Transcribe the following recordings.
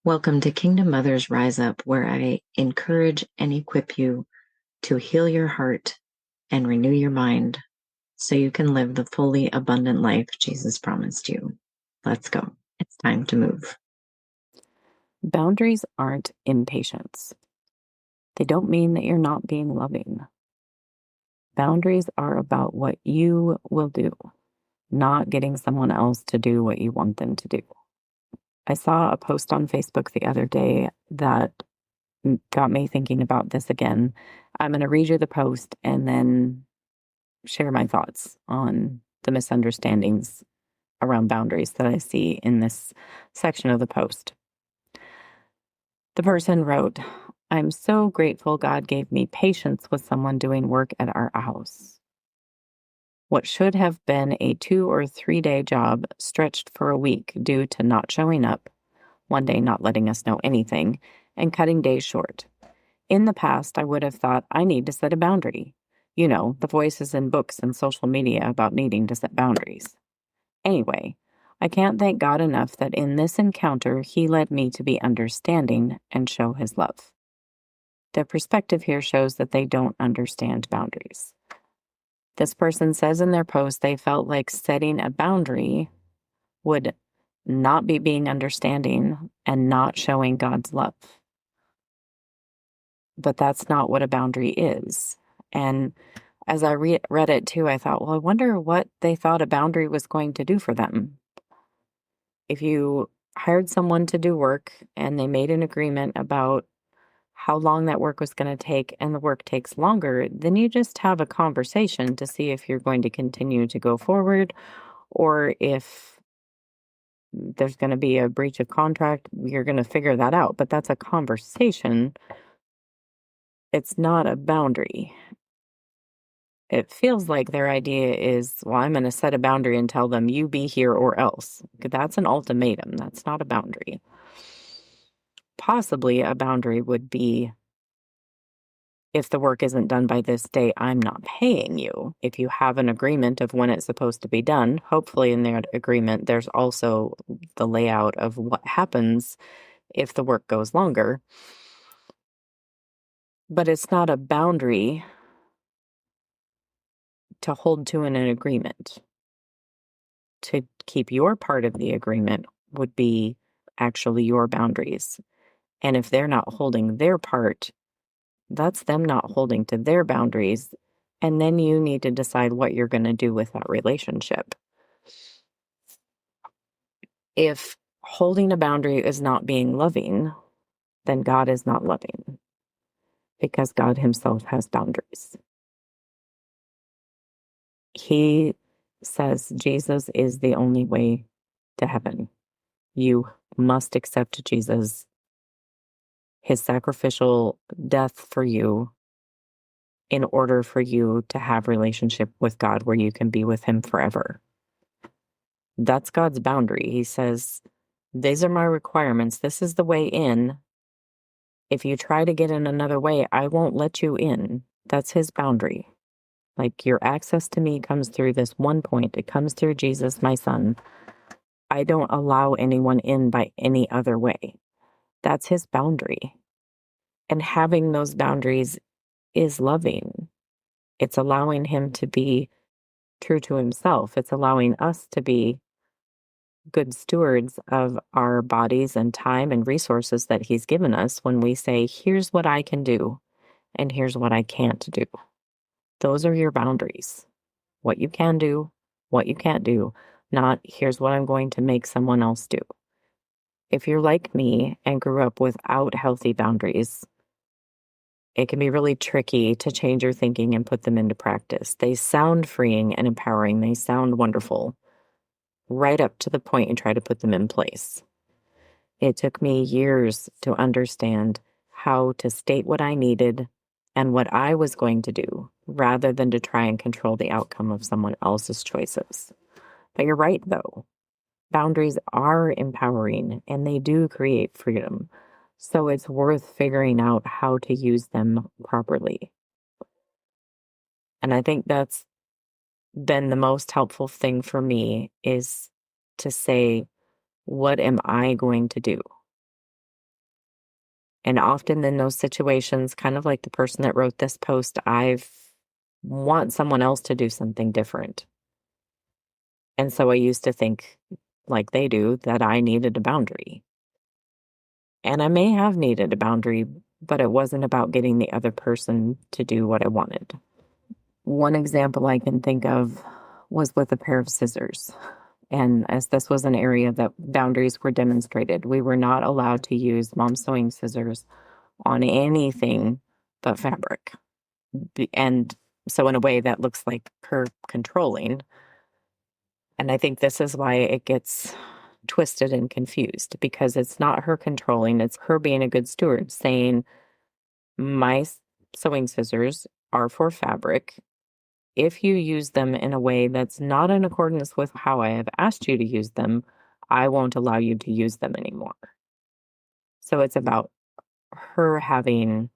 Welcome to Kingdom Mothers Rise Up, where I encourage and equip you to heal your heart and renew your mind so you can live the fully abundant life Jesus promised you. Let's go. It's time to move. Boundaries aren't impatience. They don't mean that you're not being loving. Boundaries are about what you will do, not getting someone else to do what you want them to do. I saw a post on Facebook the other day that got me thinking about this again. I'm going to read you the post and then share my thoughts on the misunderstandings around boundaries that I see in this section of the post. The person wrote, "I'm so grateful God gave me patience with someone doing work at our house. What should have been a 2 or 3 day job stretched for a week due to not showing up, one day not letting us know anything, and cutting days short. In the past, I would have thought I need to set a boundary. You know, the voices in books and social media about needing to set boundaries. Anyway, I can't thank God enough that in this encounter, He led me to be understanding and show His love." Their perspective here shows that they don't understand boundaries. This person says in their post they felt like setting a boundary would not be being understanding and not showing God's love. But that's not what a boundary is. And as I read it too, I thought, well, I wonder what they thought a boundary was going to do for them. If you hired someone to do work and they made an agreement about how long that work was going to take and the work takes longer, then you just have a conversation to see if you're going to continue to go forward or if there's going to be a breach of contract. You're going to figure that out. But that's a conversation. It's not a boundary. It feels like their idea is, well, I'm going to set a boundary and tell them you be here or else. That's an ultimatum. That's not a boundary. Possibly a boundary would be, if the work isn't done by this day, I'm not paying you. If you have an agreement of when it's supposed to be done, hopefully in that agreement, there's also the layout of what happens if the work goes longer. But it's not a boundary to hold to in an agreement. To keep your part of the agreement would be actually your boundaries. And if they're not holding their part, that's them not holding to their boundaries. And then you need to decide what you're going to do with that relationship. If holding a boundary is not being loving, then God is not loving because God Himself has boundaries. He says Jesus is the only way to heaven. You must accept Jesus, His sacrificial death for you, in order for you to have relationship with God where you can be with Him forever. That's God's boundary. He says, these are my requirements. This is the way in. If you try to get in another way, I won't let you in. That's His boundary. Like, your access to me comes through this one point. It comes through Jesus, my Son. I don't allow anyone in by any other way. That's His boundary. And having those boundaries is loving. It's allowing Him to be true to Himself. It's allowing us to be good stewards of our bodies and time and resources that He's given us when we say, here's what I can do and here's what I can't do. Those are your boundaries. What you can do, what you can't do, not here's what I'm going to make someone else do. If you're like me and grew up without healthy boundaries, it can be really tricky to change your thinking and put them into practice. They sound freeing and empowering. They sound wonderful, right up to the point you try to put them in place. It took me years to understand how to state what I needed and what I was going to do, rather than to try and control the outcome of someone else's choices. But you're right, though. Boundaries are empowering and they do create freedom. So it's worth figuring out how to use them properly. And I think that's been the most helpful thing for me, is to say, what am I going to do? And often in those situations, kind of like the person that wrote this post, I want someone else to do something different. And so I used to think, like they do, that I needed a boundary. And I may have needed a boundary, but it wasn't about getting the other person to do what I wanted. One example I can think of was with a pair of scissors. And as this was an area that boundaries were demonstrated, we were not allowed to use mom sewing scissors on anything but fabric. And so in a way that looks like her controlling. And I think this is why it gets twisted and confused, because it's not her controlling, it's her being a good steward, saying, my sewing scissors are for fabric. If you use them in a way that's not in accordance with how I have asked you to use them, I won't allow you to use them anymore. So it's about her having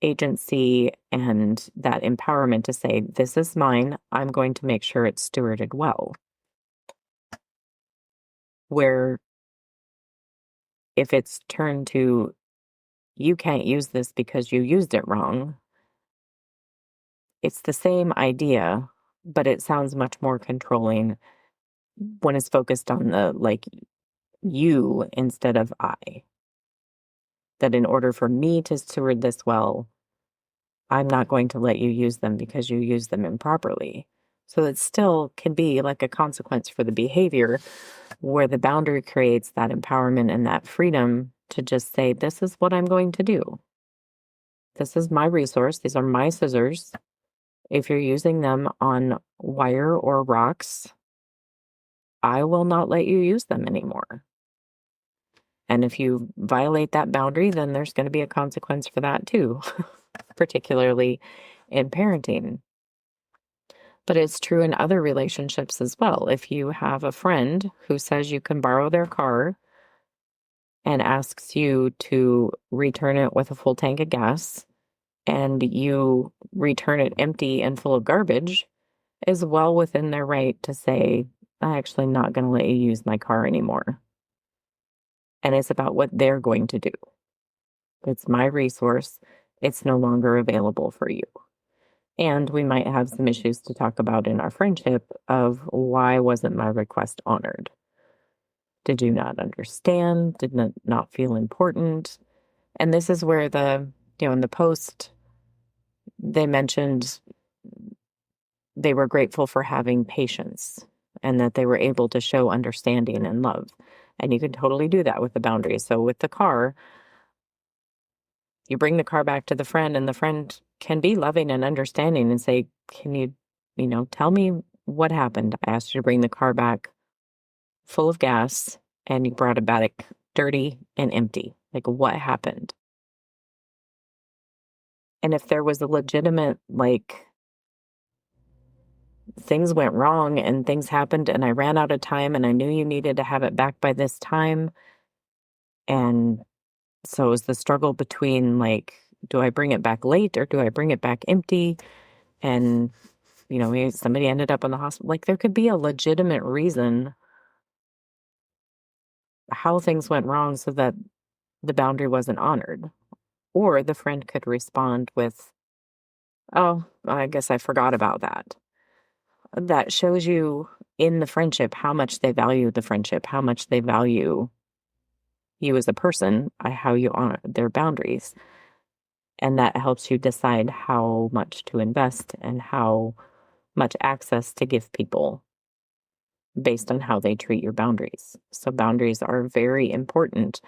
agency and that empowerment to say, this is mine. I'm going to make sure it's stewarded well. Where if it's turned to, you can't use this because you used it wrong, it's the same idea, but it sounds much more controlling when it's focused on the, like, you instead of I. That in order for me to steward this well, I'm not going to let you use them because you use them improperly. So it still can be like a consequence for the behavior, where the boundary creates that empowerment and that freedom to just say, this is what I'm going to do. This is my resource. These are my scissors. If you're using them on wire or rocks, I will not let you use them anymore. And if you violate that boundary, then there's going to be a consequence for that too, particularly in parenting. But it's true in other relationships as well. If you have a friend who says you can borrow their car and asks you to return it with a full tank of gas, and you return it empty and full of garbage, is well within their right to say, I'm actually not going to let you use my car anymore. And it's about what they're going to do. It's my resource. It's no longer available for you. And we might have some issues to talk about in our friendship of, why wasn't my request honored? Did you not understand? Did not feel important? And this is where in the post, they mentioned they were grateful for having patience and that they were able to show understanding and love. And you can totally do that with the boundaries. So with the car, you bring the car back to the friend, and the friend can be loving and understanding and say, can you, tell me what happened? I asked you to bring the car back full of gas and you brought it back dirty and empty. Like, what happened? And if there was a legitimate, things went wrong and things happened and I ran out of time and I knew you needed to have it back by this time. And so it was the struggle between, do I bring it back late or do I bring it back empty? And, somebody ended up in the hospital. There could be a legitimate reason how things went wrong so that the boundary wasn't honored. Or the friend could respond with, oh, I guess I forgot about that. That shows you in the friendship how much they value the friendship, how much they value you as a person, how you honor their boundaries. And that helps you decide how much to invest and how much access to give people based on how they treat your boundaries. So boundaries are very important,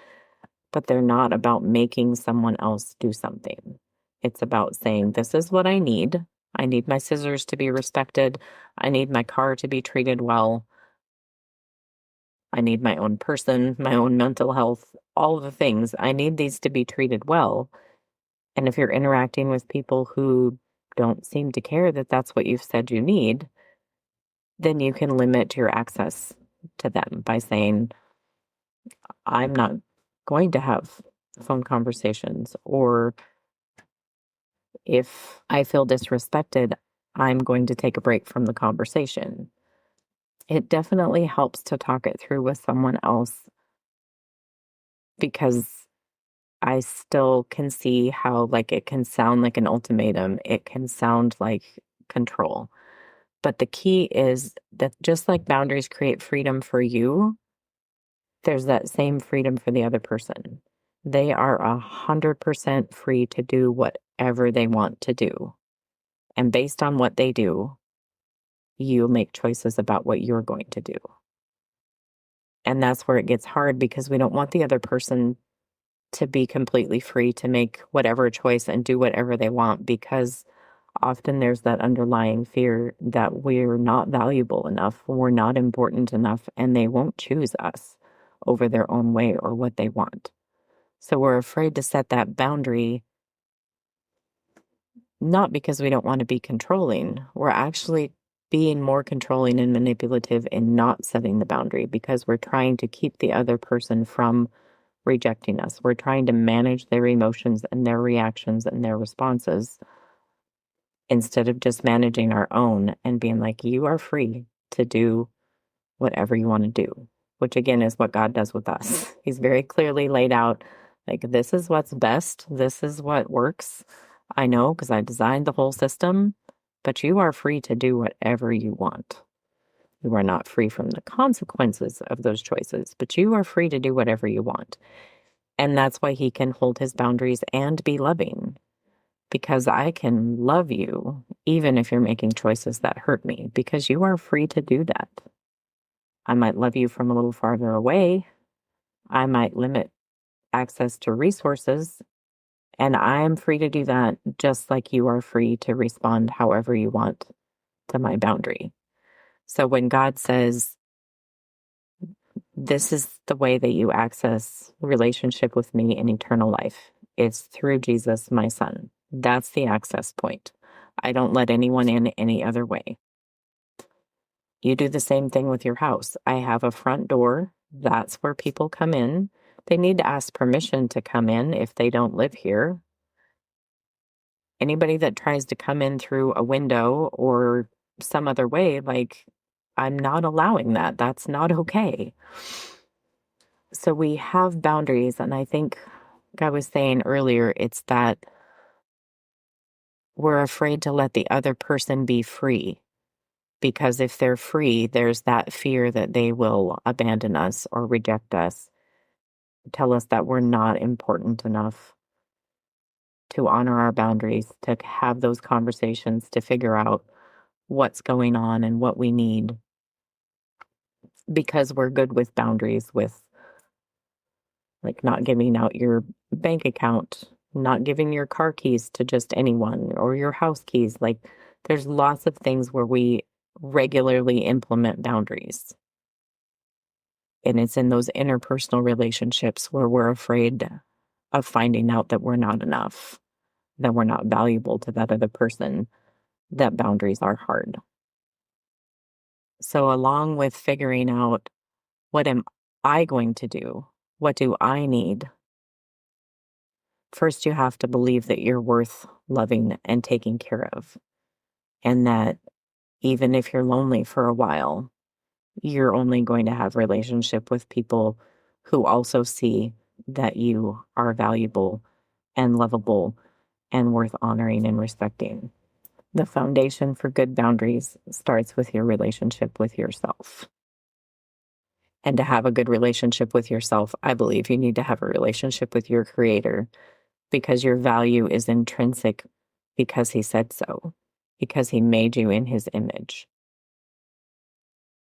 but they're not about making someone else do something. It's about saying, this is what I need. I need my scissors to be respected. I need my car to be treated well. I need my own person, my own mental health, all the things. I need these to be treated well. And if you're interacting with people who don't seem to care that that's what you've said you need, then you can limit your access to them by saying, I'm not going to have phone conversations, or if I feel disrespected, I'm going to take a break from the conversation. It definitely helps to talk it through with someone else, because I still can see how, like, it can sound like an ultimatum. It can sound like control. But the key is that just like boundaries create freedom for you, there's that same freedom for the other person. They are 100% free to do whatever they want to do. And based on what they do, you make choices about what you're going to do. And that's where it gets hard because we don't want the other person to be completely free to make whatever choice and do whatever they want, because often there's that underlying fear that we're not valuable enough, we're not important enough, and they won't choose us over their own way or what they want. So we're afraid to set that boundary, not because we don't want to be controlling. We're actually being more controlling and manipulative in not setting the boundary because we're trying to keep the other person from rejecting us. We're trying to manage their emotions and their reactions and their responses instead of just managing our own and being like, you are free to do whatever you want to do, which again is what God does with us. He's very clearly laid out, like, this is what's best. This is what works. I know because I designed the whole system, but you are free to do whatever you want. You are not free from the consequences of those choices, but you are free to do whatever you want. And that's why he can hold his boundaries and be loving, because I can love you even if you're making choices that hurt me, because you are free to do that. I might love you from a little farther away. I might limit access to resources, and I am free to do that just like you are free to respond however you want to my boundary. So when God says, this is the way that you access relationship with me in eternal life, it's through Jesus, my son. That's the access point. I don't let anyone in any other way. You do the same thing with your house. I have a front door. That's where people come in. They need to ask permission to come in if they don't live here. Anybody that tries to come in through a window or some other way, like, I'm not allowing that. That's not okay. So we have boundaries. And I think, like I was saying earlier, it's that we're afraid to let the other person be free. Because if they're free, there's that fear that they will abandon us or reject us, tell us that we're not important enough to honor our boundaries, to have those conversations, to figure out what's going on and what we need. Because we're good with boundaries, with like not giving out your bank account, not giving your car keys to just anyone, or your house keys. Like, there's lots of things where we regularly implement boundaries. And it's in those interpersonal relationships where we're afraid of finding out that we're not enough, that we're not valuable to that other person, that boundaries are hard. So along with figuring out, what am I going to do? What do I need? First, you have to believe that you're worth loving and taking care of. And that even if you're lonely for a while, you're only going to have relationship with people who also see that you are valuable and lovable and worth honoring and respecting. The foundation for good boundaries starts with your relationship with yourself. And to have a good relationship with yourself, I believe you need to have a relationship with your Creator, because your value is intrinsic because He said so, because He made you in His image.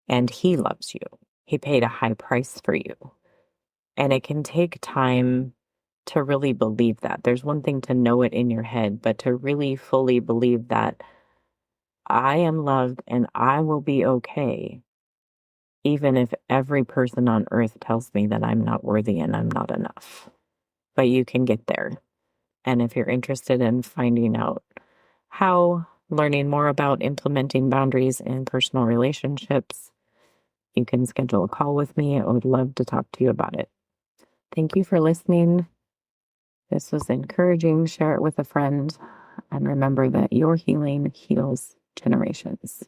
And He loves you. He paid a high price for you. And it can take time to really believe that. There's one thing to know it in your head, but to really fully believe that I am loved and I will be okay, even if every person on earth tells me that I'm not worthy and I'm not enough. But you can get there. And if you're interested in finding out how, learning more about implementing boundaries in personal relationships, you can schedule a call with me. I would love to talk to you about it. Thank you for listening. This was encouraging. Share it with a friend. And remember that your healing heals generations.